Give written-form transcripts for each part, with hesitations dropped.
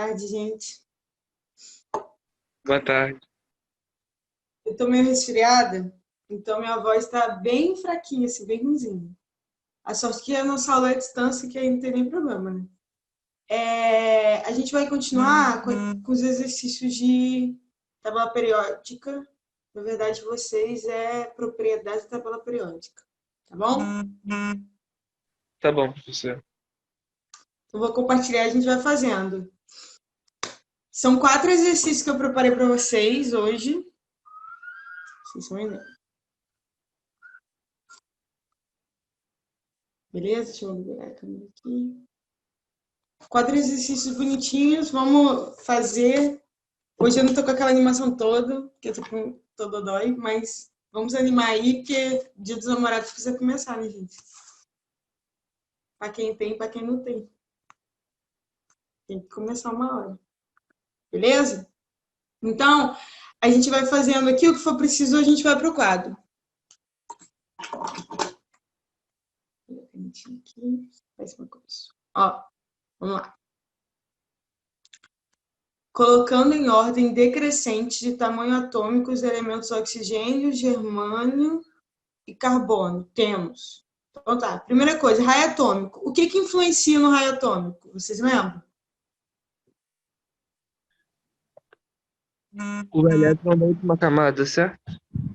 tarde, gente. Boa tarde. Eu tô meio resfriada, então minha voz tá bem fraquinha, assim, bem ruimzinha. A sorte que a nossa aula é à distância, que aí não tem nem problema, né? A gente vai continuar com os exercícios de tabela periódica. Na verdade, vocês é propriedade da tabela periódica, tá bom? Tá bom, professor. Eu vou compartilhar e a gente vai fazendo. São 4 exercícios que eu preparei para vocês hoje. Vocês são ainda. Beleza? Deixa eu liberar a câmera aqui. 4 exercícios bonitinhos. Vamos fazer. Hoje eu não tô com aquela animação toda, porque eu tô com todo dói, mas vamos animar aí, porque Dia dos Namorados precisa começar, né, gente? Pra quem tem, pra quem não tem. Tem que começar uma hora. Beleza? Então, a gente vai fazendo aqui, o que for preciso, a gente vai pro quadro. Aqui, faz uma coisa. Ó, vamos lá. Colocando em ordem decrescente de tamanho atômico os elementos oxigênio, germânio e carbono. Temos. Então tá, primeira coisa, raio atômico. O que influencia no raio atômico? Vocês lembram? O elétron da última camada, certo?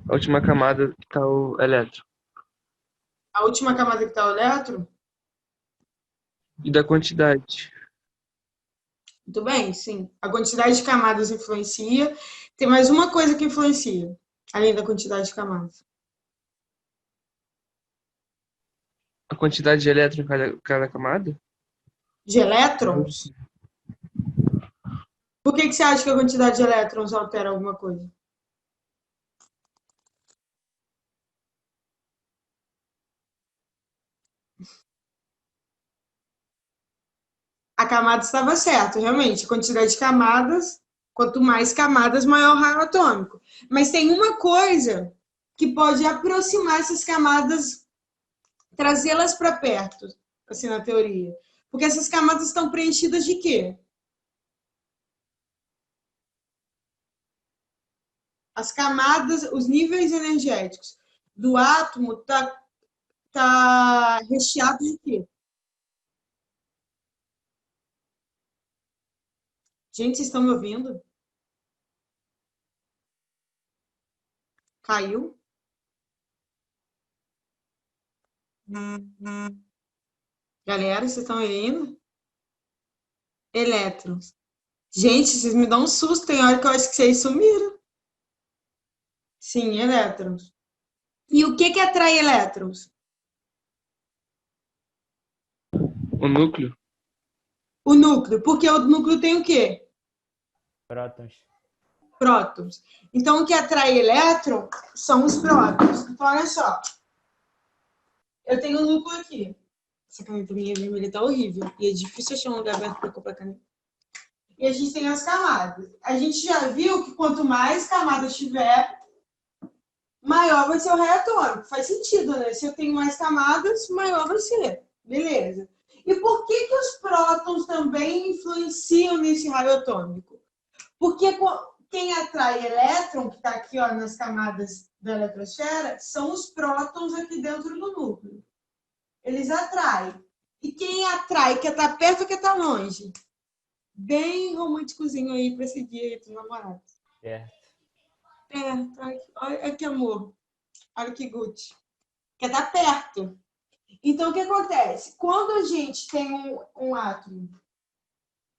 A última camada que tá o elétron. A última camada que está o elétron? E da quantidade. Muito bem, sim. A quantidade de camadas influencia. Tem mais uma coisa que influencia, além da quantidade de camadas. A quantidade de elétron em cada camada? De elétrons? Por que você acha que a quantidade de elétrons altera alguma coisa? A camada estava certa, realmente. A quantidade de camadas, quanto mais camadas, maior o raio atômico. Mas tem uma coisa que pode aproximar essas camadas, trazê-las para perto, assim, na teoria. Porque essas camadas estão preenchidas de quê? As camadas, os níveis energéticos do átomo tá recheado de quê? Gente, vocês estão me ouvindo? Caiu? Galera, vocês estão ouvindo? Elétrons. Gente, vocês me dão um susto. Tem hora que eu acho que vocês sumiram. Sim, elétrons. E o que atrai elétrons? O núcleo? O núcleo. Porque o núcleo tem o quê? Prótons. Prótons. Então, o que atrai elétron são os prótons. Então, olha só. Eu tenho um núcleo aqui. Essa caneta minha vermelha tá horrível. E é difícil achar um lugar aberto para comprar caneta. E a gente tem as camadas. A gente já viu que quanto mais camadas tiver, maior vai ser o raio atômico. Faz sentido, né? Se eu tenho mais camadas, maior vai ser. Beleza. E por que os prótons também influenciam nesse raio atômico? Porque quem atrai elétron, que está aqui ó, nas camadas da eletrosfera, são os prótons aqui dentro do núcleo. Eles atraem. E quem atrai, quer estar perto ou quer estar longe? Bem românticozinho aí para esse dia aí dos namorados. Certo. Olha que amor. Olha que Gucci. Quer estar perto. Então, o que acontece? Quando a gente tem um átomo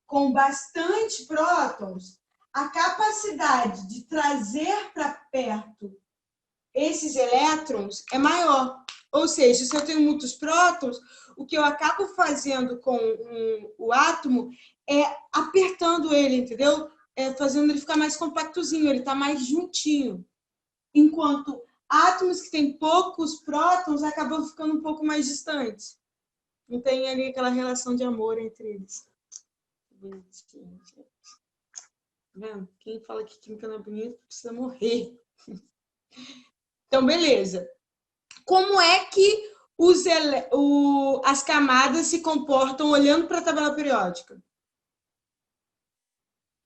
com bastante prótons, a capacidade de trazer para perto esses elétrons é maior. Ou seja, se eu tenho muitos prótons, o que eu acabo fazendo com o átomo é apertando ele, entendeu? Fazendo ele ficar mais compactozinho, ele está mais juntinho. Enquanto átomos que têm poucos prótons acabam ficando um pouco mais distantes. Não tem ali aquela relação de amor entre eles. Bonitinho, gente. Tá vendo? Quem fala que química não é bonita precisa morrer. Então, beleza. Como é que as camadas se comportam olhando para a tabela periódica?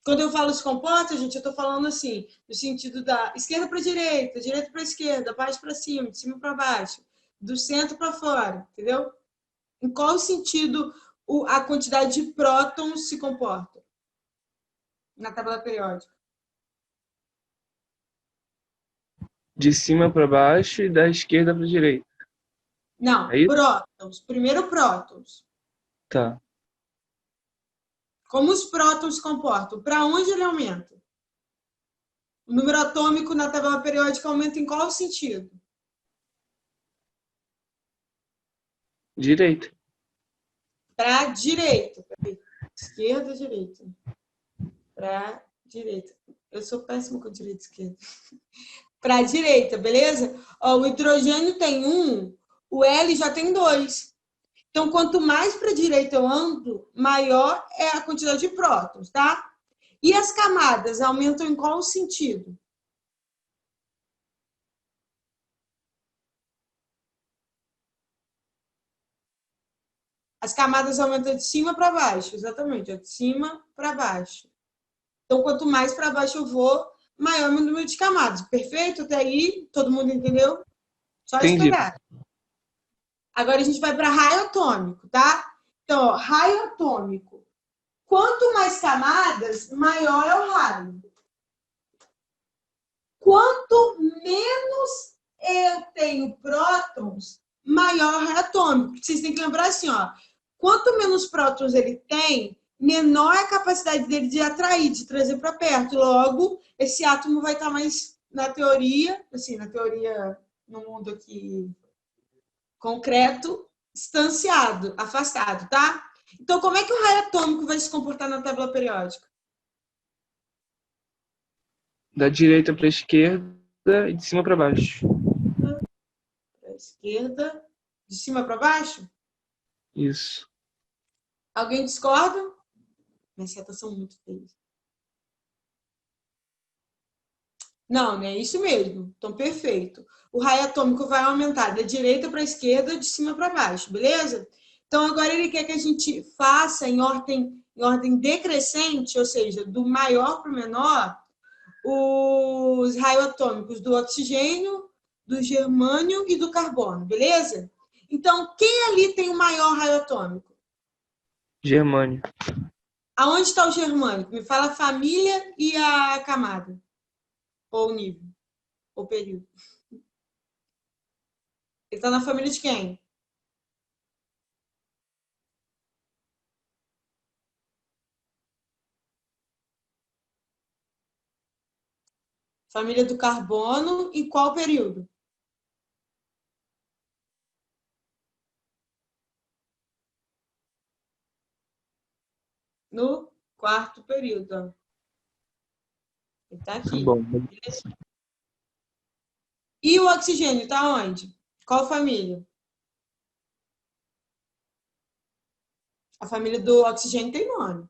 Quando eu falo se comporta, gente, eu estou falando assim, no sentido da esquerda para direita para esquerda, baixo para cima, de cima para baixo, do centro para fora, entendeu? Em qual sentido a quantidade de prótons se comporta na tabela periódica? De cima para baixo e da esquerda para direita. Não, É isso? prótons. Primeiro prótons. Tá. Como os prótons se comportam? Para onde ele aumenta? O número atômico na tabela periódica aumenta em qual sentido? Direita. Para a direita. Esquerda, direita. Para direita. Eu sou péssima com direita e esquerda. Para a direita, beleza? Ó, o hidrogênio tem 1, o L já tem 2. Então, quanto mais para a direita eu ando, maior é a quantidade de prótons, tá? E as camadas aumentam em qual sentido? As camadas aumentam de cima para baixo, exatamente, de cima para baixo. Então, quanto mais para baixo eu vou, maior é o número de camadas. Perfeito? Até aí, todo mundo entendeu? Só Entendi. esperar. Agora a gente vai para raio atômico, tá? Então, ó, raio atômico. Quanto mais camadas, maior é o raio. Quanto menos eu tenho prótons, maior é o raio atômico. Vocês têm que lembrar assim, ó. Quanto menos prótons ele tem, menor é a capacidade dele de atrair, de trazer para perto. Logo, esse átomo vai estar mais, na teoria, assim, na teoria, no mundo aqui concreto, distanciado, afastado, tá? Então, como é que o raio atômico vai se comportar na tabela periódica? Da direita para esquerda e de cima para baixo. Para a esquerda, de cima para baixo? Isso. Alguém discorda? Minhas setas são muito feias. Não, né? Isso mesmo. Então, perfeito. O raio atômico vai aumentar da direita para a esquerda, de cima para baixo, beleza? Então, agora ele quer que a gente faça em ordem decrescente, ou seja, do maior para o menor, os raios atômicos do oxigênio, do germânio e do carbono, beleza? Então, quem ali tem o maior raio atômico? Germânio. Aonde está o germânico? Me fala a família e a camada. Ou o nível. Ou período. Ele está na família de quem? Família do carbono. E qual período? No quarto período. Ele está Tá aqui. bom. E o oxigênio está onde? Qual família? A família do oxigênio tem nome.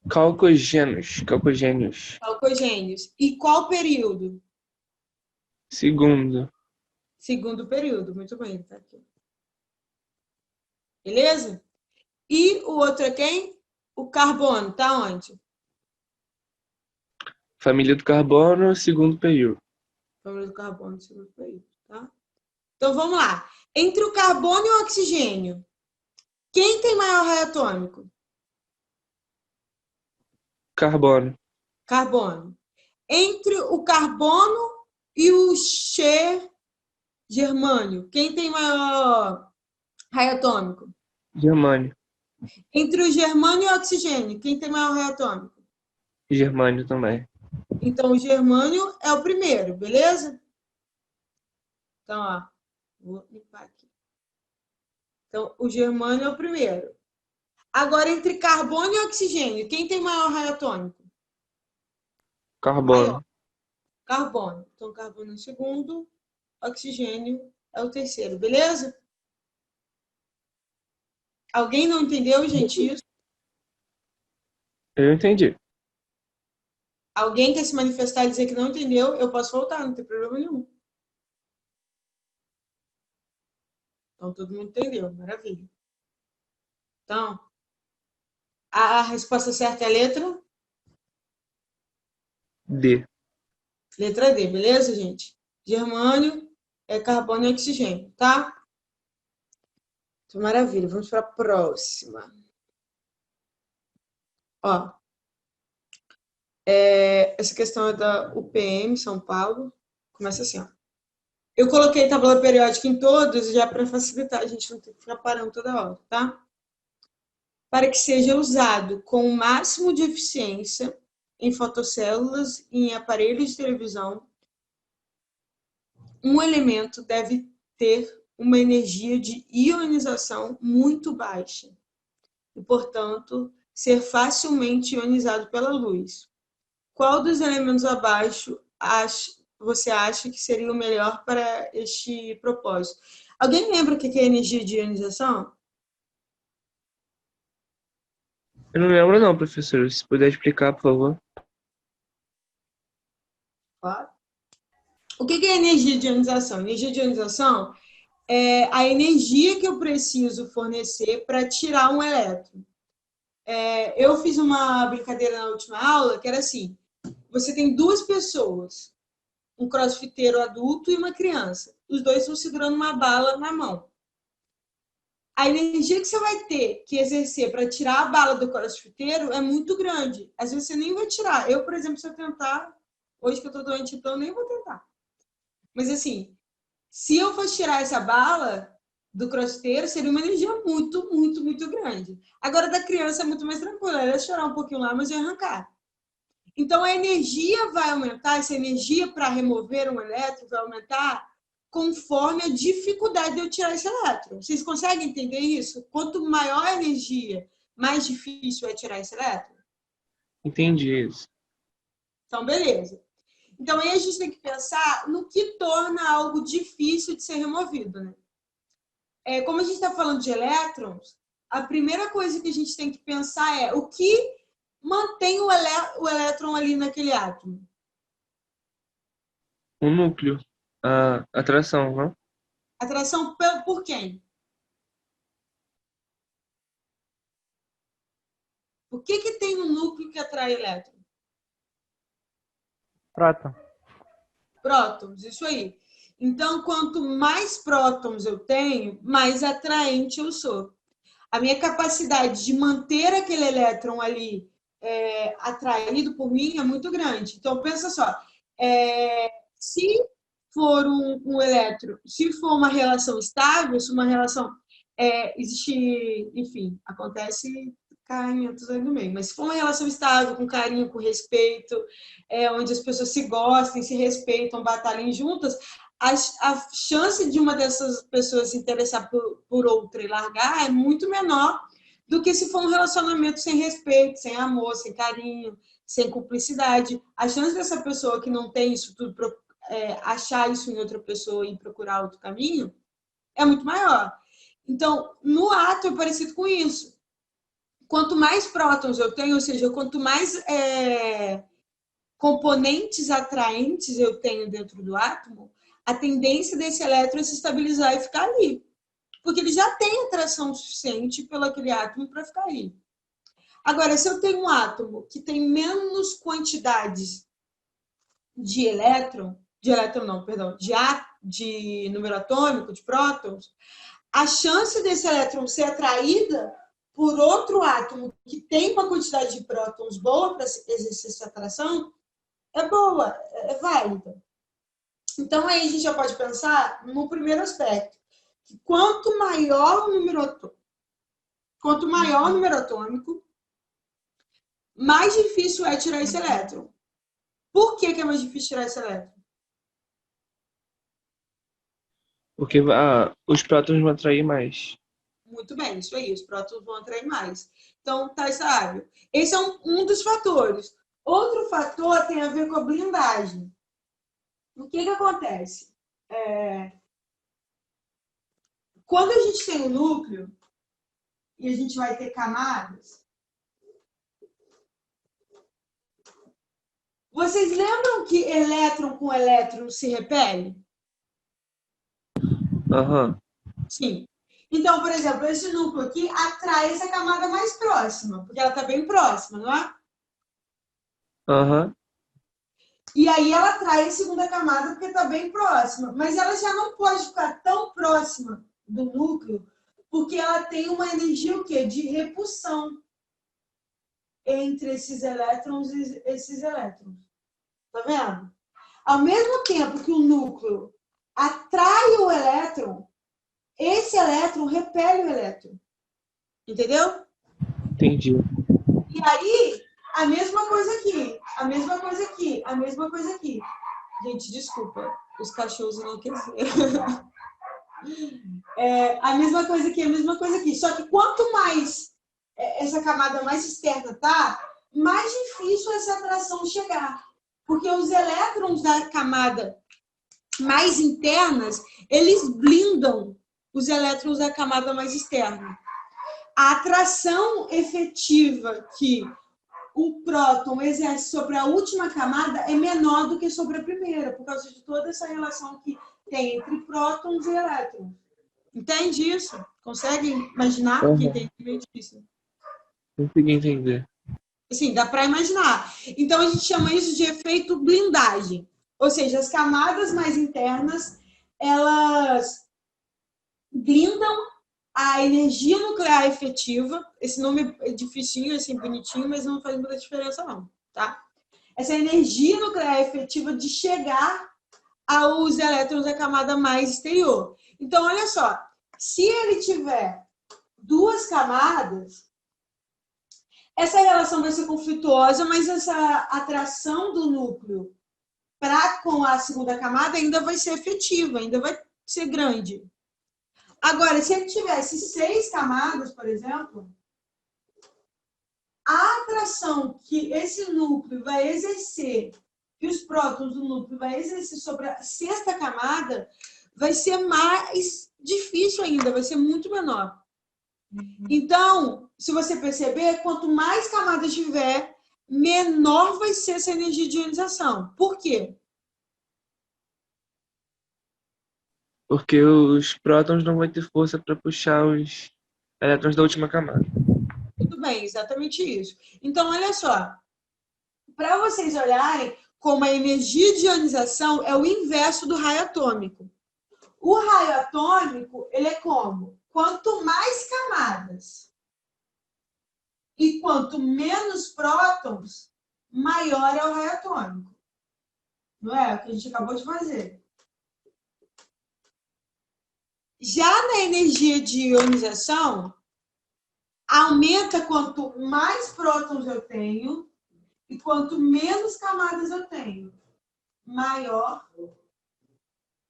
Calcogênios. Calcogênios. Calcogênios. E qual período? Segundo. Segundo período. Muito bem, tá aqui. Beleza? E o outro é quem? O carbono. Tá onde? Família do carbono, segundo período. Família do carbono, segundo período. Tá? Então, vamos lá. Entre o carbono e o oxigênio, quem tem maior raio atômico? Carbono. Carbono. Entre o carbono e o germânio, quem tem maior raio atômico? Germânio. Entre o germânio e o oxigênio, quem tem maior raio atômico? Germânio também. Então, o germânio é o primeiro, beleza? Então, ó, vou limpar aqui. Então, o germânio é o primeiro. Agora, entre carbono e oxigênio, quem tem maior raio atômico? Carbono. Maior. Carbono. Então, carbono é o segundo, oxigênio é o terceiro, beleza? Alguém não entendeu, gente, isso? Eu entendi. Alguém quer se manifestar e dizer que não entendeu, eu posso voltar, não tem problema nenhum. Então, todo mundo entendeu, maravilha. Então, a resposta certa é a letra? D. Letra D, beleza, gente? Germânio é carbono e oxigênio, tá? Então, maravilha, vamos para a próxima. Ó, essa questão é da UPM, São Paulo. Começa assim, ó. Eu coloquei tabela periódica em todos, já para facilitar, a gente não tem que ficar parando toda hora, tá? Para que seja usado com o máximo de eficiência em fotocélulas e em aparelhos de televisão, um elemento deve ter uma energia de ionização muito baixa e, portanto, ser facilmente ionizado pela luz. Qual dos elementos abaixo você acha que seria o melhor para este propósito? Alguém lembra o que é energia de ionização? Eu não lembro não, professor. Se puder explicar, por favor. Claro. O que é energia de ionização? Energia de ionização é a energia que eu preciso fornecer para tirar um elétron. Eu fiz uma brincadeira na última aula que era assim: você tem duas pessoas, um crossfiteiro adulto e uma criança. Os dois estão segurando uma bala na mão. A energia que você vai ter que exercer para tirar a bala do crossfiteiro é muito grande. Às vezes você nem vai tirar. Eu, por exemplo, se eu tentar, hoje que eu estou doente, então eu nem vou tentar. Mas assim, se eu fosse tirar essa bala do crossfiteiro, seria uma energia muito, muito, muito grande. Agora, da criança é muito mais tranquila. Ela ia chorar um pouquinho lá, mas ia arrancar. Então, a energia vai aumentar, essa energia para remover um elétron vai aumentar conforme a dificuldade de eu tirar esse elétron. Vocês conseguem entender isso? Quanto maior a energia, mais difícil é tirar esse elétron? Entendi isso. Então, beleza. Então, aí a gente tem que pensar no que torna algo difícil de ser removido, né? Como a gente está falando de elétrons, a primeira coisa que a gente tem que pensar é o que mantém o elétron ali naquele átomo. O núcleo. A atração, não? Atração por quem? O que tem no núcleo que atrai elétron? Próton. Prótons, isso aí. Então, quanto mais prótons eu tenho, mais atraente eu sou. A minha capacidade de manter aquele elétron ali atraído por mim é muito grande. Então, pensa só, se for um elétron, se for uma relação estável, se uma relação existe, enfim, acontece caimentos aí no meio, mas se for uma relação estável, com carinho, com respeito, onde as pessoas se gostem, se respeitam, batalhem juntas, a chance de uma dessas pessoas se interessar por outra e largar é muito menor do que se for um relacionamento sem respeito, sem amor, sem carinho, sem cumplicidade. A chance dessa pessoa que não tem isso tudo achar isso em outra pessoa e procurar outro caminho é muito maior. Então, no ato é parecido com isso. Quanto mais prótons eu tenho, ou seja, quanto mais componentes atraentes eu tenho dentro do átomo, a tendência desse elétron é se estabilizar e ficar ali. Porque ele já tem atração suficiente pelo aquele átomo para ficar ali. Agora, se eu tenho um átomo que tem menos quantidades de de número atômico, de prótons, a chance desse elétron ser atraída por outro átomo que tem uma quantidade de prótons boa para exercer essa atração é boa, é válida. Então, aí a gente já pode pensar no primeiro aspecto, que quanto maior o número atômico, mais difícil é tirar esse elétron. Por que é mais difícil tirar esse elétron? Porque os prótons vão atrair mais. Muito bem, isso aí, os prótons vão atrair mais. Então, tá sábio. Esse é um dos fatores. Outro fator tem a ver com a blindagem. O que acontece? Quando a gente tem um núcleo e a gente vai ter camadas, vocês lembram que elétron com elétron se repele? Aham. Sim. Então, por exemplo, esse núcleo aqui atrai essa camada mais próxima, porque ela está bem próxima, não é? Aham. E aí ela atrai a segunda camada porque está bem próxima. Mas ela já não pode ficar tão próxima do núcleo porque ela tem uma energia o quê? De repulsão entre esses elétrons e esses elétrons. Tá vendo? Ao mesmo tempo que o núcleo atrai o elétron, esse elétron repele o elétron. Entendeu? Entendi. E aí, a mesma coisa aqui, a mesma coisa aqui, a mesma coisa aqui. Gente, desculpa, os cachorros enlouqueceram. A mesma coisa aqui, a mesma coisa aqui. Só que quanto mais essa camada mais externa tá, mais difícil essa atração chegar. Porque os elétrons da camada mais internas, eles blindam os elétrons da camada mais externa. A atração efetiva que o próton exerce sobre a última camada é menor do que sobre a primeira, por causa de toda essa relação que tem entre prótons e elétrons. Entende isso? Consegue imaginar? Porque entende meio difícil. Consegui entender. Assim, dá para imaginar. Então, a gente chama isso de efeito blindagem. Ou seja, as camadas mais internas, elas blindam a energia nuclear efetiva. Esse nome é dificinho, assim, bonitinho, mas não faz muita diferença, não. Tá? Essa energia nuclear efetiva de chegar aos elétrons da camada mais exterior. Então, olha só. Se ele tiver duas camadas, essa relação vai ser conflituosa, mas essa atração do núcleo com a segunda camada ainda vai ser efetiva, ainda vai ser grande. Agora, se ele tivesse 6 camadas, por exemplo, a atração que esse núcleo vai exercer, que os prótons do núcleo vai exercer sobre a 6ª camada, vai ser mais difícil ainda, vai ser muito menor. Então, se você perceber, quanto mais camadas tiver, menor vai ser essa energia de ionização. Por quê? Porque os prótons não vão ter força para puxar os elétrons da última camada. Tudo bem, exatamente isso. Então, olha só. Para vocês olharem como a energia de ionização é o inverso do raio atômico. O raio atômico, ele é como? Quanto mais camadas e quanto menos prótons, maior é o raio atômico. Não é? O que a gente acabou de fazer. Já na energia de ionização, aumenta quanto mais prótons eu tenho e quanto menos camadas eu tenho, maior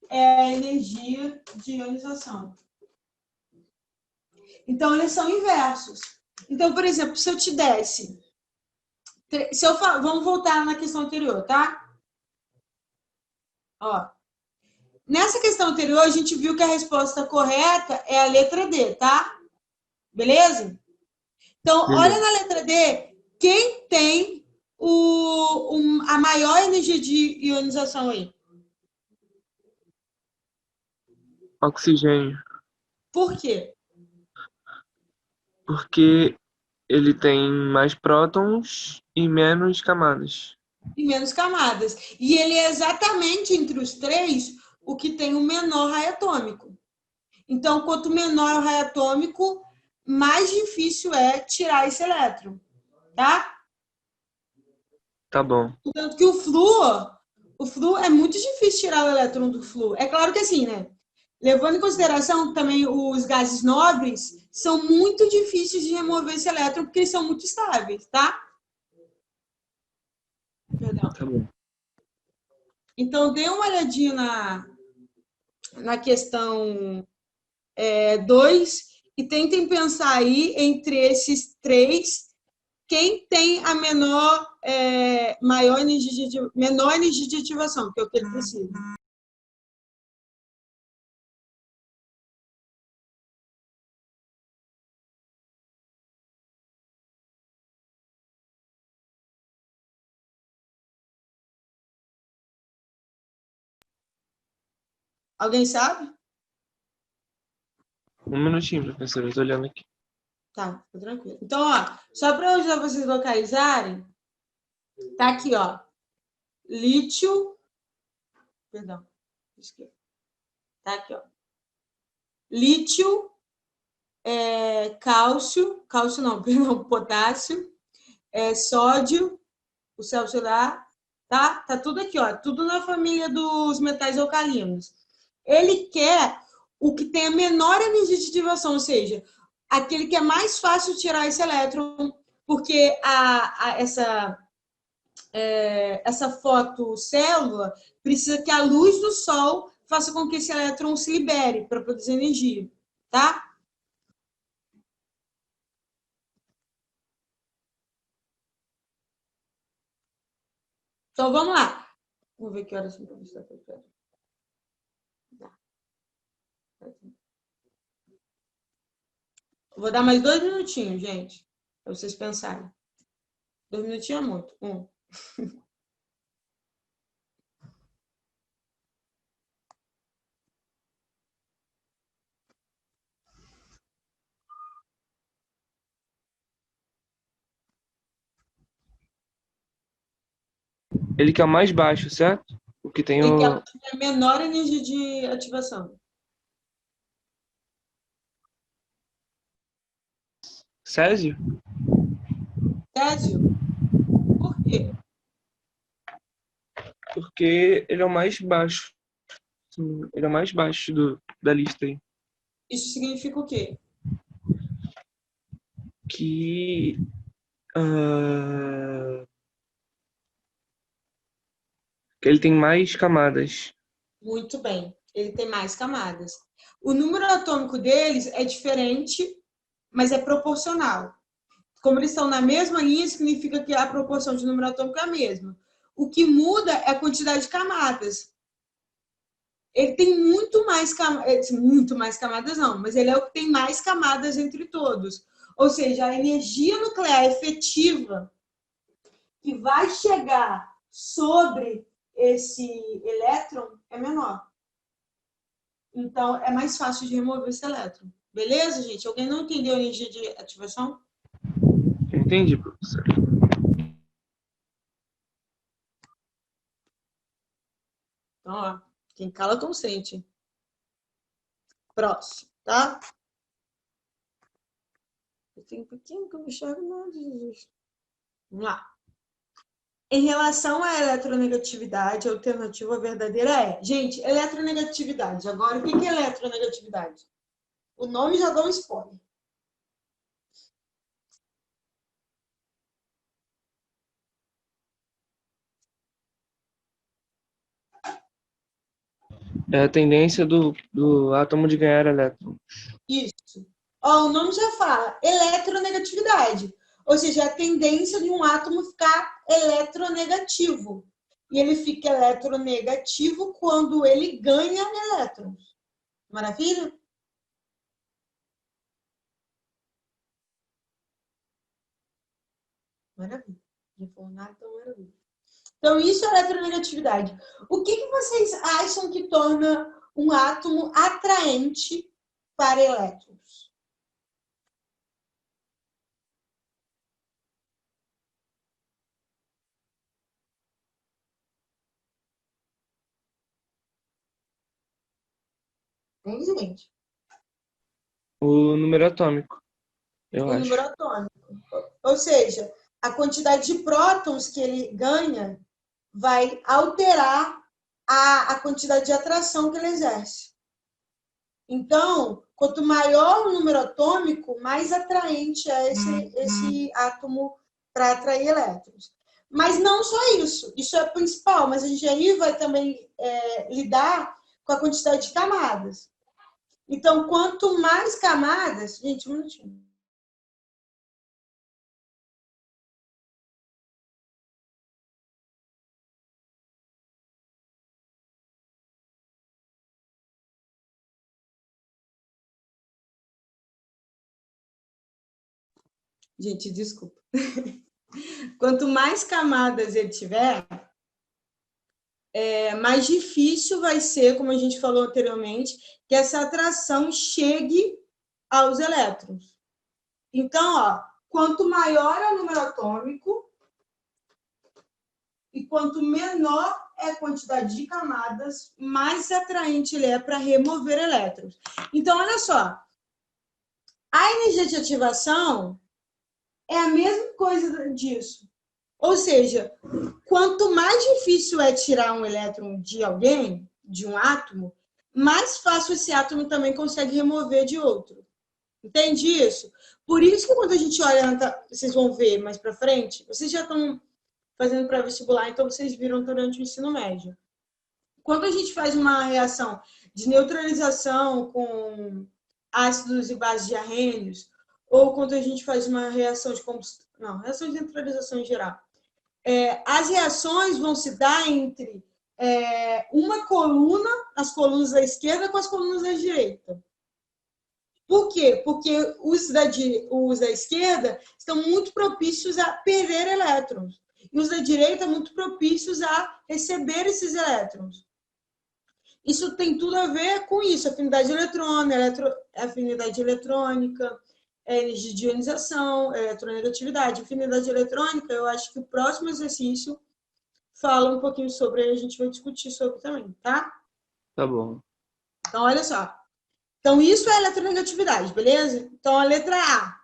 é a energia de ionização. Então, eles são inversos. Então, por exemplo, se eu te desse... Vamos voltar na questão anterior, tá? Ó. Nessa questão anterior, a gente viu que a resposta correta é a letra D, tá? Beleza? Então, olha na letra D, quem tem a maior energia de ionização aí? Oxigênio. Por quê? Porque ele tem mais prótons e menos camadas. E menos camadas. E ele é exatamente entre os três o que tem o menor raio atômico. Então, quanto menor o raio atômico, mais difícil é tirar esse elétron, tá? Tá bom. Tanto que o flúor é muito difícil tirar o elétron do flúor. É claro que assim, né? Levando em consideração também os gases nobres, são muito difíceis de remover esse elétron porque eles são muito estáveis, tá? Perdão. Tá bom. Então, dê uma olhadinha na questão 2 e tentem pensar aí, entre esses três, quem tem a menor energia de ativação, que é o que ele precisa. Alguém sabe? Um minutinho, professor. Eu tô olhando aqui. Tá, fica tranquilo. Então, ó, só para ajudar vocês localizarem, tá aqui, ó. lítio, perdão, tá aqui, ó. Lítio, cálcio não, perdão, potássio, sódio, o sal solar, tá? Tá tudo aqui, ó, tudo na família dos metais alcalinos. Ele quer o que tem a menor energia de ativação, ou seja, aquele que é mais fácil tirar esse elétron, porque essa fotocélula precisa que a luz do sol faça com que esse elétron se libere para produzir energia, tá? Então, vamos lá. Vamos ver que horas são para você. Vou dar mais 2 minutinhos, gente, para vocês pensarem. 2 minutinhos é muito. 1. Ele que é o mais baixo, certo? O que tem Ele quer o a menor energia de ativação. Césio? Césio? Por quê? Porque ele é o mais baixo. Ele é o mais baixo da lista aí. Isso significa o quê? Que ah, que ele tem mais camadas. Muito bem. Ele tem mais camadas. O número atômico deles é diferente, mas é proporcional. Como eles estão na mesma linha, significa que a proporção de número atômico é a mesma. O que muda é a quantidade de camadas. Ele tem muito mais camadas, não, mas ele é o que tem mais camadas entre todos. Ou seja, a energia nuclear efetiva que vai chegar sobre esse elétron é menor. Então, é mais fácil de remover esse elétron. Beleza, gente? Alguém não entendeu a energia de ativação? Entendi, professor. Então, ó, quem cala consente. Próximo, tá? Eu tenho um pouquinho que eu não enxergo nada, Jesus. Vamos lá. Em relação à eletronegatividade, a alternativa verdadeira é... Gente, eletronegatividade. Agora, o que é eletronegatividade? O nome já dá um spoiler. É a tendência do átomo de ganhar elétron. Isso. Ó, o nome já fala, eletronegatividade. Ou seja, a tendência de um átomo ficar eletronegativo. E ele fica eletronegativo quando ele ganha elétrons. Maravilha? Maravilha. Não falou nada, então maravilha. Então, isso é eletronegatividade. O que vocês acham que torna um átomo atraente para elétrons? Hein, gente? O número atômico, eu O acho. número atômico. Ou seja, a quantidade de prótons que ele ganha vai alterar a quantidade de atração que ele exerce. Então, quanto maior o número atômico, mais atraente é esse átomo para atrair elétrons. Mas não só isso. Isso é o principal, mas a gente aí vai também lidar com a quantidade de camadas. Então, quanto mais camadas... Gente, um minutinho. Gente, desculpa. Quanto mais camadas ele tiver, mais difícil vai ser, como a gente falou anteriormente, que essa atração chegue aos elétrons. Então, ó, quanto maior é o número atômico, E quanto menor é a quantidade de camadas, mais atraente ele é para remover elétrons. Então, olha só. A energia de ativação é a mesma coisa disso. Ou seja, quanto mais difícil é tirar um elétron de alguém, de um átomo, mais fácil esse átomo também consegue remover de outro. Entende isso? Por isso que quando a gente olha, vocês vão ver mais para frente, vocês já estão fazendo pré-vestibular, então vocês viram durante o ensino médio. Quando a gente faz uma reação de neutralização com ácidos e bases de arrênios, ou quando a gente faz uma reação de combustão, não, reação de neutralização em geral, as reações vão se dar entre uma coluna, as colunas da esquerda com as colunas da direita. Por quê? Porque os da esquerda estão muito propícios a perder elétrons. E os da direita muito propícios a receber esses elétrons. Isso tem tudo a ver com isso, afinidade eletrônica, afinidade eletrônica, energia de ionização, eletronegatividade. Afinidade eletrônica, eu acho que o próximo exercício fala um pouquinho sobre, a gente vai discutir sobre também, tá? Tá bom. Então, olha só. Então, isso é eletronegatividade, beleza? Então, a letra A.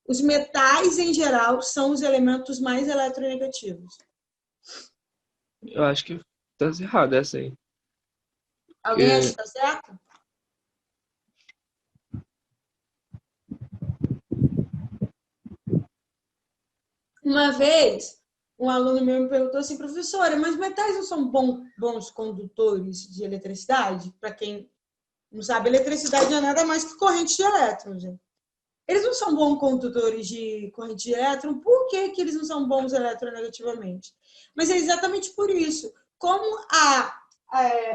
Os metais, em geral, são os elementos mais eletronegativos. Eu acho que tá errado essa aí. Alguém acha que tá certo? Uma vez, um aluno meu me perguntou assim, professora, mas metais não são bons condutores de eletricidade? Para quem não sabe, eletricidade não é nada mais que corrente de elétrons. Gente. Eles não são bons condutores de corrente de elétron, por que eles não são bons eletronegativamente? Mas é exatamente por isso. Como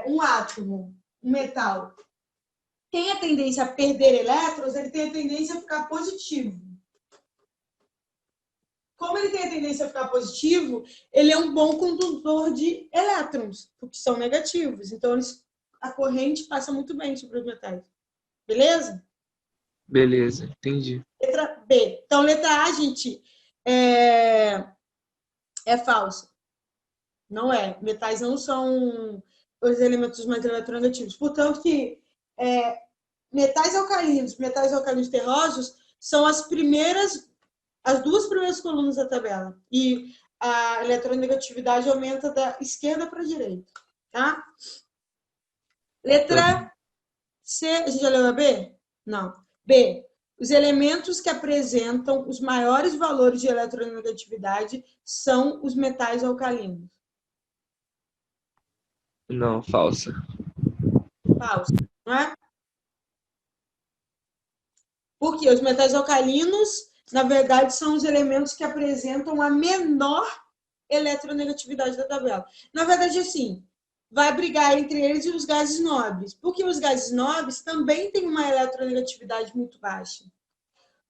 um átomo, um metal, tem a tendência a perder elétrons, ele tem a tendência a ficar positivo. Como ele tem a tendência a ficar positivo, ele é um bom condutor de elétrons, porque são negativos. Então, a corrente passa muito bem sobre os metais. Beleza? Beleza, entendi. Letra B. Então, letra A, gente, é falsa. Não é. Metais não são os elementos mais eletronegativos. Portanto, que metais alcalinos terrosos são as duas primeiras colunas da tabela. E a eletronegatividade aumenta da esquerda para a direita. Tá? Letra C. A gente já leu a B? Não. B. Os elementos que apresentam os maiores valores de eletronegatividade são os metais alcalinos. Não, falsa. Falso, não é? Porque os metais alcalinos, na verdade, são os elementos que apresentam a menor eletronegatividade da tabela. Na verdade, assim, vai brigar entre eles e os gases nobres. Porque os gases nobres também têm uma eletronegatividade muito baixa.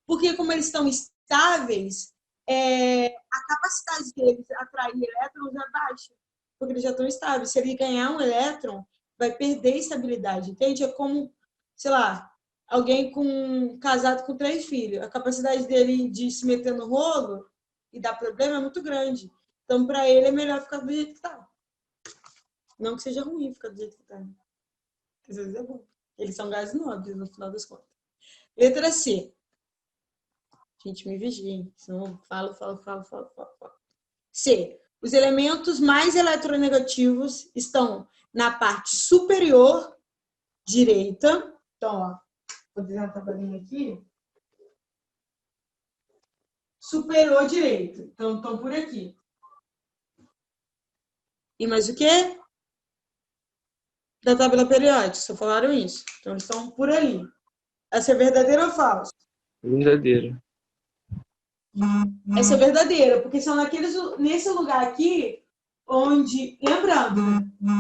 Porque como eles estão estáveis, a capacidade deles atrair elétrons é baixa. Porque eles já estão estáveis. Se ele ganhar um elétron, vai perder estabilidade. Entende? É como, sei lá, alguém casado com 3 filhos. A capacidade dele de se meter no rolo e dar problema é muito grande. Então, para ele, é melhor ficar do jeito que está. Não que seja ruim ficar do jeito que está. Às vezes é bom. Eles são gases nobres, no final das contas. Letra C. Gente, me vigiem. Senão eu falo. C. Os elementos mais eletronegativos estão na parte superior direita. Então, ó, vou desenhar uma tabelinha aqui. Superior direita. Então, estão por aqui. E mais o quê? Da tabela periódica. Só falaram isso. Então, eles estão por ali. Essa é verdadeira ou falsa? Verdadeira. Essa é verdadeira, porque são nesse lugar aqui, onde, lembrando,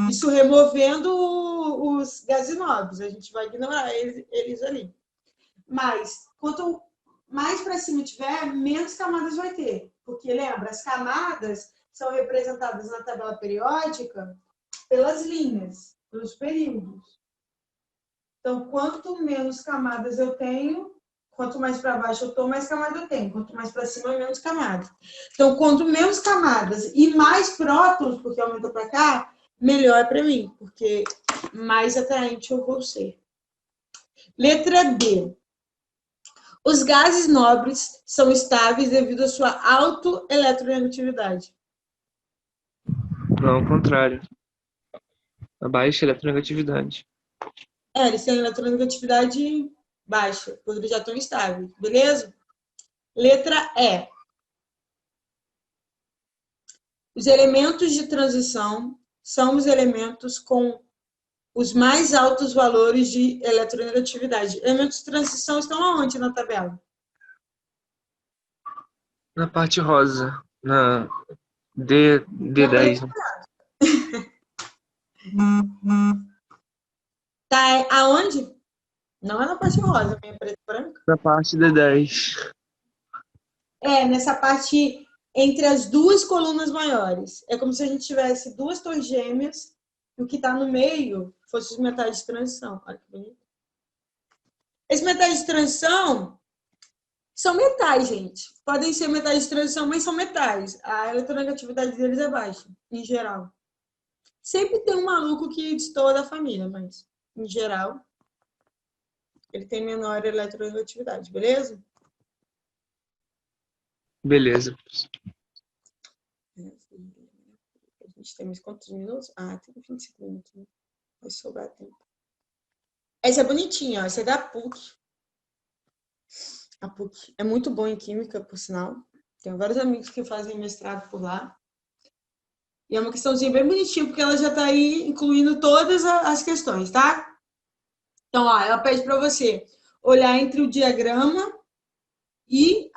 isso removendo os gases nobres, a gente vai ignorar eles ali. Mas, quanto mais para cima tiver, menos camadas vai ter. Porque, lembra, as camadas são representadas na tabela periódica pelas linhas, pelos períodos. Então, quanto menos camadas eu tenho, Quanto mais para baixo eu tô, mais camada eu tenho. Quanto mais para cima, menos camadas. Então, quanto menos camadas e mais prótons, porque aumenta para cá, melhor para mim, porque mais atraente eu vou ser. Letra B. Os gases nobres são estáveis devido à sua autoeletronegatividade. Não, ao contrário. A baixa eletronegatividade. Eles têm eletronegatividade baixa, porque eles já estão estáveis, beleza? Letra E. Os elementos de transição são os elementos com os mais altos valores de eletronegatividade. Elementos de transição estão aonde na tabela? Na parte rosa, na D10. Tá aonde? Não é na parte rosa, minha preta e branca. Na parte D10. É, nessa parte entre as duas colunas maiores. É como se a gente tivesse duas torres gêmeas e o que está no meio fosse os metais de transição. Olha que bonito. Esses metais de transição são metais, gente. Podem ser metais de transição, mas são metais. A eletronegatividade deles é baixa, em geral. Sempre tem um maluco que destoa da família, mas, em geral, ele tem menor eletronegatividade, beleza? Beleza. A gente tem mais quantos minutos? Ah, tem 25 minutos. Né? Vai sobrar tempo. Essa é bonitinha, ó. Essa é da PUC. A PUC é muito boa em química, por sinal. Tenho vários amigos que fazem mestrado por lá. E é uma questãozinha bem bonitinha, porque ela já está aí incluindo todas as questões, tá? Então, ó, ela pede para você olhar entre o diagrama e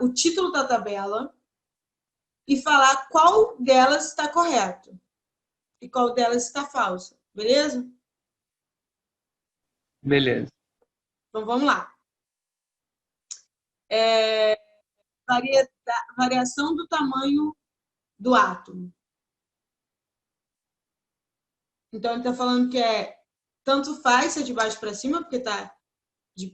o título da tabela e falar qual delas está correto e qual delas está falsa, beleza? Beleza. Então, vamos lá. Variação do tamanho do átomo. Então, ele está falando que tanto faz se é de baixo para cima, porque está de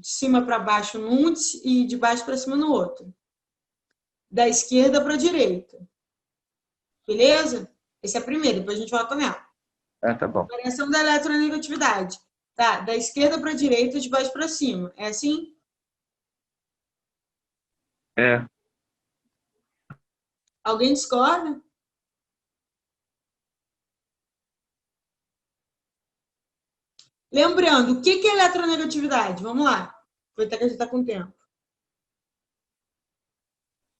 cima para baixo num e de baixo para cima no outro. Da esquerda para a direita. Beleza? Esse é a primeira, depois a gente volta nela. Ah, tá bom. Variação da eletronegatividade. Tá, da esquerda para a direita, de baixo para cima. É assim? É. Alguém discorda? Lembrando, o que é eletronegatividade? Vamos lá. Aproveitar que a gente está com tempo.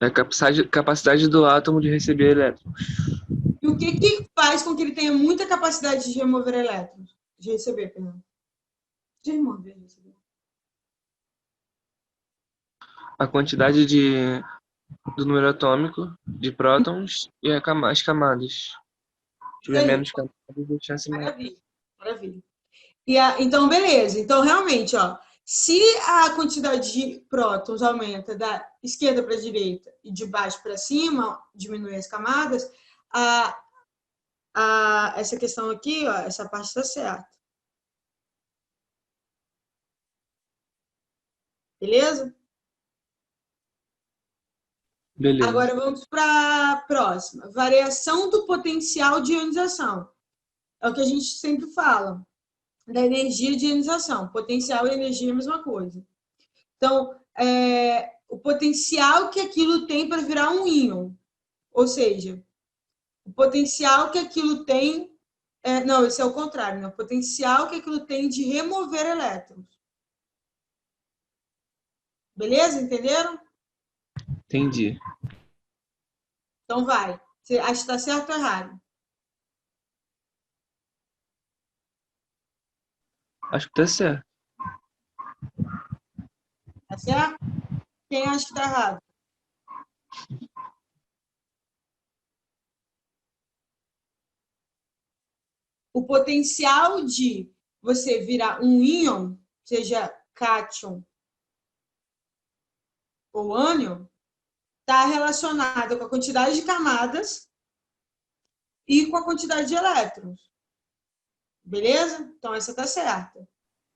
É a capacidade do átomo de receber elétrons. E o que faz com que ele tenha muita capacidade de remover elétrons? De receber, perdão. De remover, receber. A quantidade do número atômico de prótons e as camadas. Se tiver menos camadas, a chance maior. Maravilha, maravilha. Então, beleza. Então, realmente, ó, se a quantidade de prótons aumenta da esquerda para a direita e de baixo para cima, diminui as camadas, essa questão aqui, ó, essa parte está certa. Beleza? Beleza. Agora vamos para a próxima. Variação do potencial de ionização. É o que a gente sempre fala, da energia de ionização. Potencial e energia é a mesma coisa. Então, o potencial que aquilo tem para virar um íon. Ou seja, o potencial que aquilo tem... não, esse é o contrário. Né? O potencial que aquilo tem de remover elétrons. Beleza? Entenderam? Entendi. Então vai. Você acha que está certo ou errado? Acho que tá certo. Tá certo? Quem acha que está errado? O potencial de você virar um íon, seja cátion ou ânion, está relacionado com a quantidade de camadas e com a quantidade de elétrons. Beleza? Então, essa está certa.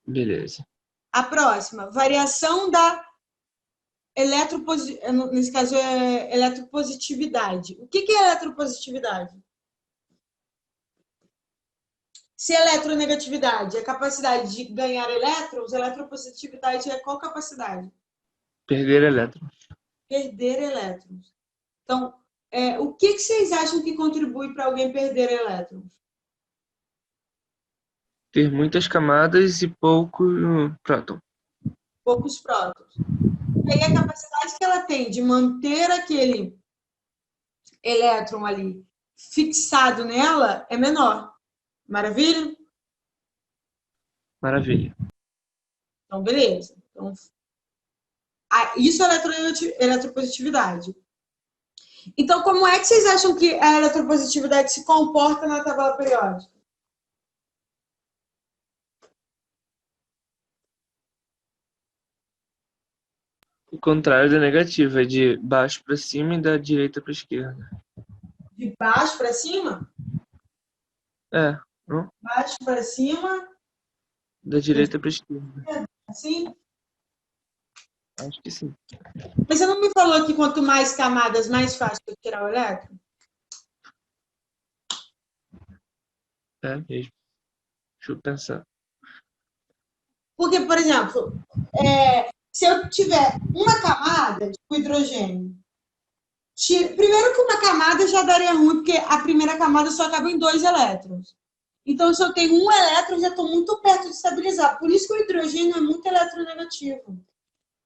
Beleza. A próxima, variação da nesse caso é eletropositividade. O que é eletropositividade? Se eletronegatividade é a capacidade de ganhar elétrons, eletropositividade é qual capacidade? Perder elétrons. Perder elétrons. Então, o que vocês acham que contribui para alguém perder elétrons? Ter muitas camadas e pouco próton. Poucos prótons. E aí a capacidade que ela tem de manter aquele elétron ali fixado nela é menor. Maravilha? Maravilha. Então, beleza. Então, isso é eletropositividade. Então, como é que vocês acham que a eletropositividade se comporta na tabela periódica? O contrário da negativa, é de baixo para cima e da direita para esquerda. De baixo para cima? É, não? Baixo para cima? Da direita para esquerda. Assim? Acho que sim. Mas você não me falou que quanto mais camadas, mais fácil de tirar o elétron? É mesmo. Deixa eu pensar. Porque, por exemplo, se eu tiver uma camada de hidrogênio, primeiro que uma camada já daria ruim, porque a primeira camada só acaba em 2 elétrons. Então, se eu tenho um elétron, já estou muito perto de estabilizar. Por isso que o hidrogênio é muito eletronegativo.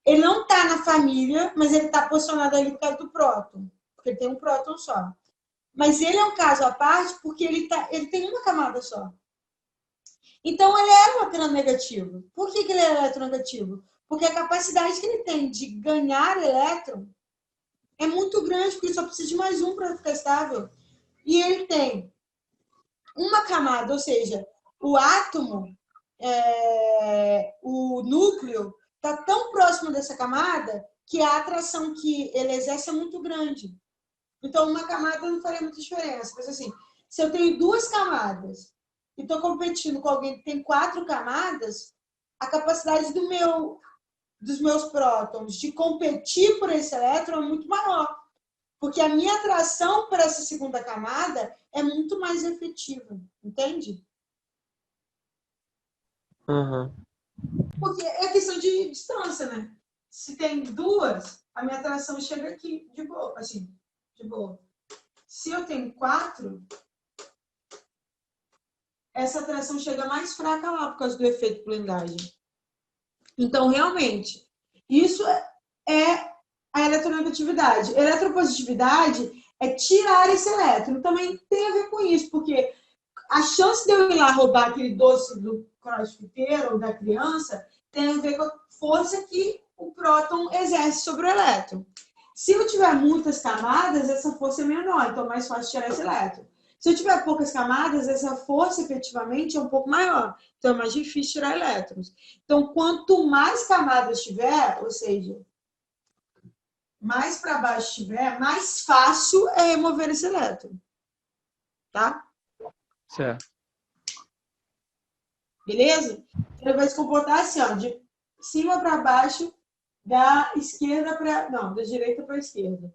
Ele não está na família, mas ele está posicionado ali por causa do próton, porque ele tem um próton só. Mas ele é um caso à parte porque ele tem uma camada só. Então, ele é eletronegativo. Por que ele é eletronegativo? Porque a capacidade que ele tem de ganhar elétron é muito grande, porque ele só precisa de mais um para ficar estável. E ele tem uma camada, ou seja, o átomo, o núcleo, está tão próximo dessa camada que a atração que ele exerce é muito grande. Então, uma camada não faria muita diferença. Mas, assim, se eu tenho 2 camadas e estou competindo com alguém que tem 4 camadas, a capacidade dos meus prótons de competir por esse elétron é muito maior. Porque a minha atração para essa segunda camada é muito mais efetiva. Entende? Uhum. Porque é questão de distância, né? Se tem 2, a minha atração chega aqui de boa, assim, de boa. Se eu tenho 4, essa atração chega mais fraca lá por causa do efeito blindagem. Então, realmente, isso é a eletronegatividade. Eletropositividade é tirar esse elétron. Também tem a ver com isso, porque a chance de eu ir lá roubar aquele doce do crossfiteiro ou da criança tem a ver com a força que o próton exerce sobre o elétron. Se eu tiver muitas camadas, essa força é menor, então é mais fácil tirar esse elétron. Se eu tiver poucas camadas, essa força efetivamente é um pouco maior, então é mais difícil tirar elétrons. Então, quanto mais camadas tiver, ou seja, mais para baixo tiver, mais fácil é remover esse elétron. Tá? Certo. Beleza? Ele vai se comportar assim, ó, de cima para baixo, da esquerda para... Não, da direita para a esquerda.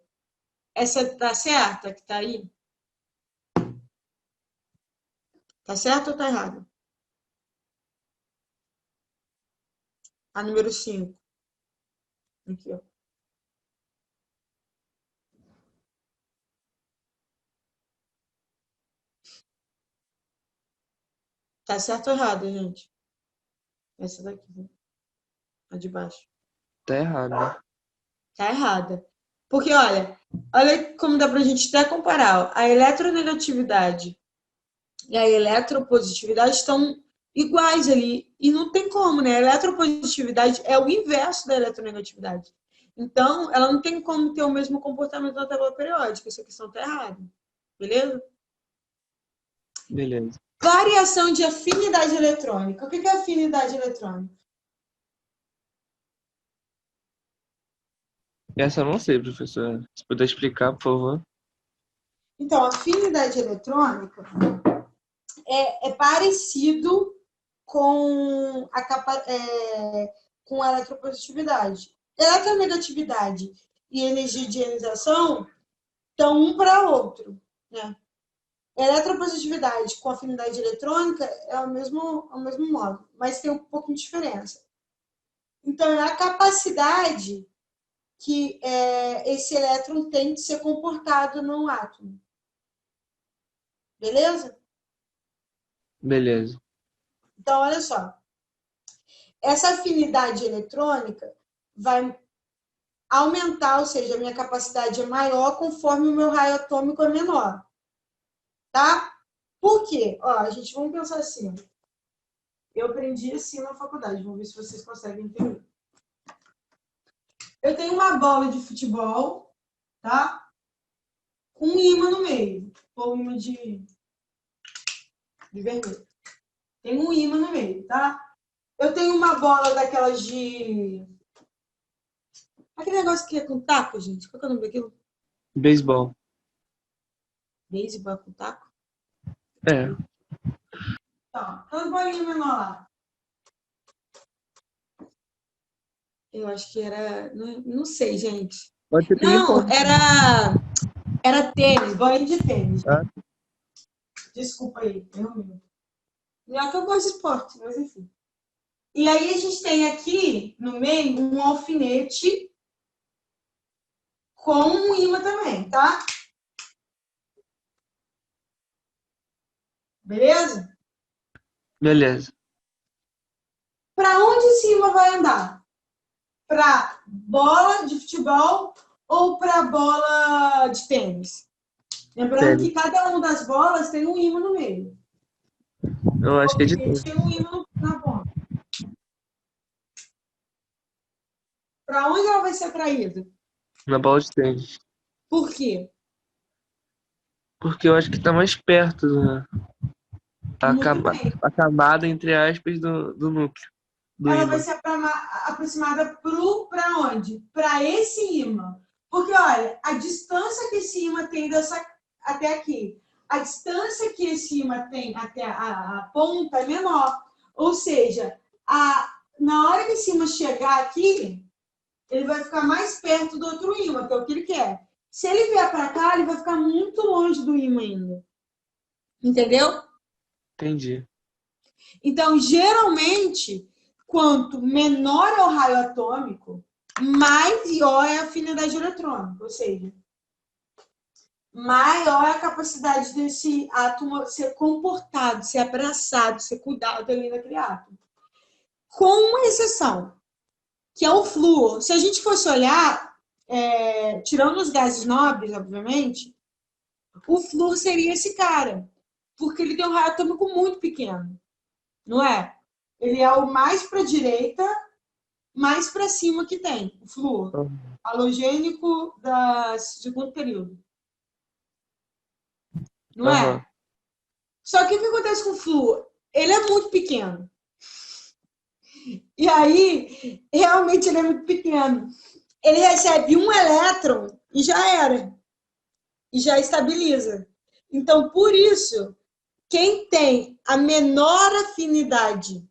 Essa tá certa que tá aí? Tá certo ou tá errado? A número 5. Aqui, ó. Tá certo ou errado, gente? Essa daqui, a de baixo. Tá errado, né? Tá errada. Porque, olha como dá pra gente até comparar. Ó. A eletronegatividade e a eletropositividade estão iguais ali. E não tem como, né? A eletropositividade é o inverso da eletronegatividade. Então, ela não tem como ter o mesmo comportamento na tabela periódica. Essa questão está errada. Beleza? Beleza. Variação de afinidade eletrônica. O que é afinidade eletrônica? Essa eu não sei, professora. Se puder explicar, por favor. Então, a afinidade eletrônica é parecido com com a eletropositividade. Eletronegatividade e energia de ionização estão um para outro, né? Eletropositividade com afinidade eletrônica é o mesmo modo, mas tem um pouco de diferença. Então, é a capacidade que esse elétron tem de ser comportado num átomo. Beleza? Beleza. Então, olha só. Essa afinidade eletrônica vai aumentar, ou seja, a minha capacidade é maior conforme o meu raio atômico é menor. Tá? Por quê? Ó, gente, vamos pensar assim. Eu aprendi assim na faculdade. Vamos ver se vocês conseguem entender. Eu tenho uma bola de futebol, tá? Com um ímã no meio. Ou um ímã de vermelho. Tem um ímã no meio, tá? Eu tenho uma bola daquelas de... Aquele negócio que é com taco, gente. Qual que é o nome daquilo? Beisebol. Beisebol com taco? É. Então, aquelas bolinhas menor lá. Eu acho que era... Não sei, gente. Pode ser Não, ping-pong. era tênis, bolinha de tênis. Ah. Desculpa aí, realmente. Não é que eu gosto de esporte, mas enfim. E aí a gente tem aqui, no meio, um alfinete com um ímã também, tá? Beleza? Beleza. Para onde esse ímã vai andar? Para bola de futebol ou para bola de tênis? Lembrando que cada uma das bolas tem um ímã no meio. Eu acho que é de tênis. tênis. Tem um ímã na ponta. Para onde ela vai ser atraída? Na bola de tênis. Por quê? Porque eu acho que tá mais perto Muito bem. a camada, entre aspas, do núcleo. Do Ela ímã. vai ser aproximada para onde? Para esse ímã. Porque, olha, a distância que esse ímã tem até aqui, a distância que esse ímã tem até a ponta é menor. Ou seja, na hora que esse ímã chegar aqui, ele vai ficar mais perto do outro ímã, que é o que ele quer. Se ele vier para cá, ele vai ficar muito longe do ímã ainda. Entendeu? Entendi. Então, geralmente, quanto menor é o raio atômico, maior é a afinidade eletrônica, ou seja, maior é a capacidade desse átomo ser comportado, ser abraçado, ser cuidado ali naquele átomo. Com uma exceção, que é o flúor. Se a gente fosse olhar, tirando os gases nobres, obviamente, o flúor seria esse cara, porque ele tem um raio atômico muito pequeno, não é? Ele é o mais para a direita, mais para cima que tem, o flúor. Halogênico do segundo período. Não é? Só que o que acontece com o flúor? Ele é muito pequeno. E aí, realmente, ele é muito pequeno. Ele recebe um elétron e já era. E já estabiliza. Então, por isso, quem tem a menor afinidade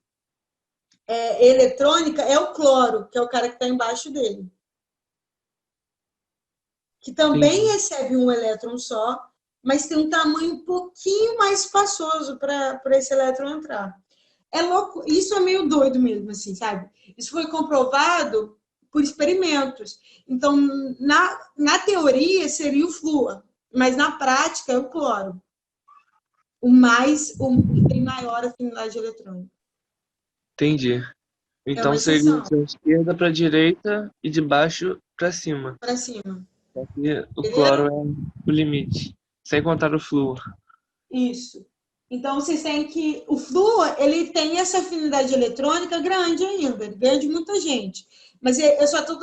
eletrônica é o cloro, que é o cara que está embaixo dele. Que também recebe um elétron só, mas tem um tamanho um pouquinho mais espaçoso para esse elétron entrar. É louco, isso é meio doido mesmo, assim, sabe? Isso foi comprovado por experimentos. Então, na teoria, seria o flúor, mas na prática é o cloro. O que tem maior afinidade eletrônica. Entendi. Então uma seria exceção. de esquerda para direita e de baixo para cima. Para cima. Porque o cloro é o limite, sem contar o flúor. Isso. Então, vocês têm que... O flúor, ele tem essa afinidade eletrônica grande ainda, ele ganha de muita gente. Mas eu só estou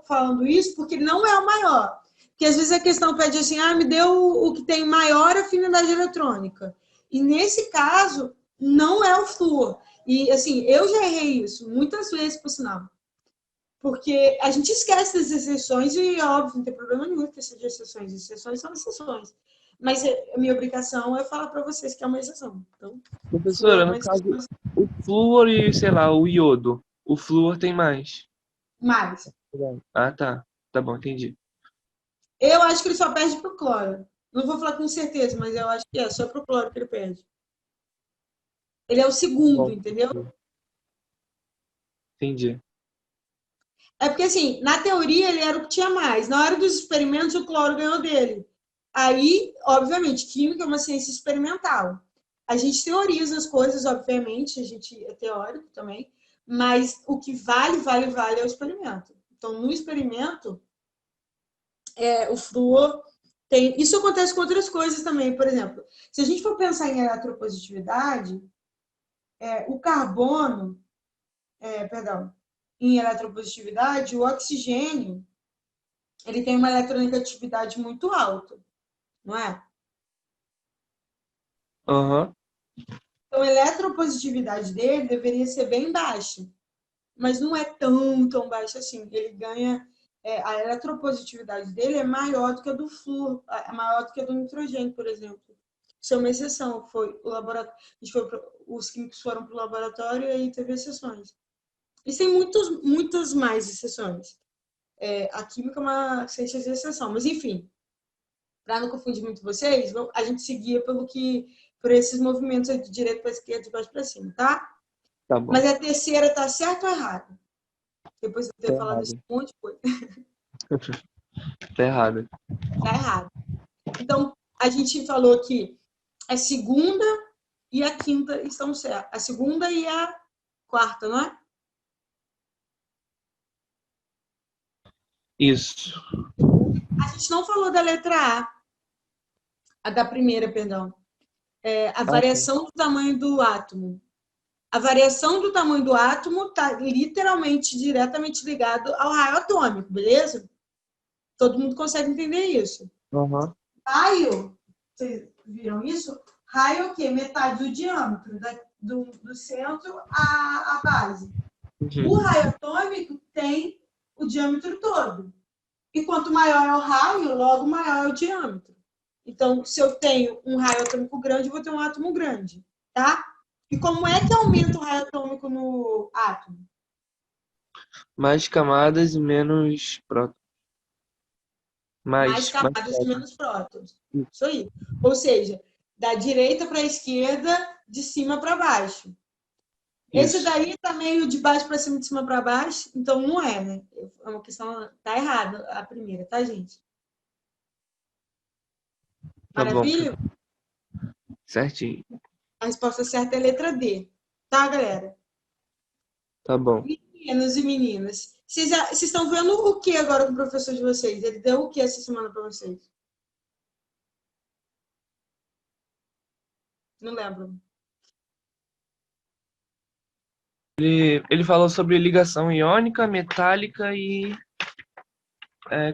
falando isso porque não é o maior. Porque às vezes a questão pede assim, me deu o que tem maior afinidade eletrônica. E nesse caso, não é o flúor. E assim, eu já errei isso muitas vezes, por sinal. Porque a gente esquece das exceções e, óbvio, não tem problema nenhum ter essas exceções. Exceções são exceções. Mas a minha obrigação é falar para vocês que é uma exceção. Então, Professora, no mas- caso, o flúor e, sei lá, o iodo. O flúor tem mais. mais. Ah, tá. Tá bom, entendi. Eu acho que ele só perde pro cloro. Não vou falar com certeza, mas eu acho que é só pro cloro que ele perde. Ele é o segundo, Bom, entendeu? entendi. É porque, assim, na teoria ele era o que tinha mais. Na hora dos experimentos, o cloro ganhou dele. Aí, obviamente, química é uma ciência experimental. A gente teoriza as coisas, obviamente, a gente é teórico também, mas o que vale é o experimento. Então, no experimento, o flúor tem. Isso acontece com outras coisas também. Por exemplo, se a gente for pensar em eletropositividade, o carbono, perdão, em eletropositividade, o oxigênio, ele tem uma eletronegatividade muito alta, não é? Aham. Então, a eletropositividade dele deveria ser bem baixa, mas não é tão baixa assim. Ele ganha, a eletropositividade dele é maior do que a do flúor, é maior do que a do nitrogênio, por exemplo. Isso é uma exceção. Foi o laboratório, os químicos foram para o laboratório e aí teve exceções. E tem muitas mais exceções. A química é uma ciência de exceção, mas enfim, para não confundir muito vocês, a gente seguia por esses movimentos de direita para esquerda, de baixo para cima, tá? Tá bom. Mas a terceira tá certo ou errado? Depois de eu ter Tá falado errado. esse monte de coisa. Tá errado. Tá errado. Então, a gente falou que a segunda e a quinta estão certas. A segunda e a quarta, não é? Isso. A gente não falou da letra A da primeira, perdão. A variação do tamanho do átomo. A variação do tamanho do átomo está literalmente, diretamente ligado ao raio atômico, beleza? Todo mundo consegue entender isso. Aham. Raio, vocês viram isso? Raio é o quê? Metade do diâmetro, do centro à base. O raio atômico tem o diâmetro todo. E quanto maior é o raio, logo maior é o diâmetro. Então, se eu tenho um raio atômico grande, eu vou ter um átomo grande, tá? E como é que aumenta o raio atômico no átomo? Mais camadas e menos prótons. Mais camadas e menos prótons. Isso aí. Ou seja, da direita para a esquerda, de cima para baixo. Esse Isso. daí tá meio de baixo para cima, de cima para baixo, então não é, né? É uma questão, tá errada a primeira, tá, gente? Tá bom. Maravilha? Certinho. A resposta certa é a letra D, tá, galera? Tá bom. Meninos e meninas, vocês estão vendo o que agora com o professor de vocês? Ele deu o que essa semana para vocês? Não lembro. Ele falou sobre ligação iônica, metálica e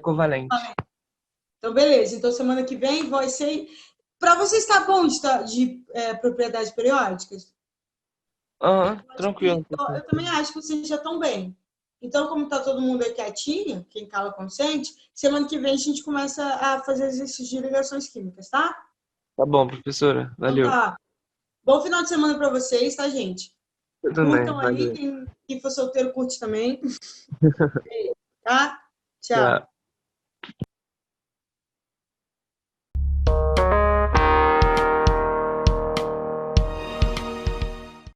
covalente. Então, beleza. Então, semana que vem vai ser... Para vocês tá bom de propriedades periódicas? Aham, tranquilo. Eu também acho que vocês já estão bem. Então, como tá todo mundo aí quietinho, quem cala consente, semana que vem a gente começa a fazer exercícios de ligações químicas, tá? Tá bom, professora. Valeu. Então, tá. Bom final de semana para vocês, tá, gente? Eu também. Curtam aí, Valeu. quem for solteiro curte também. Tá? Tchau. Tchau.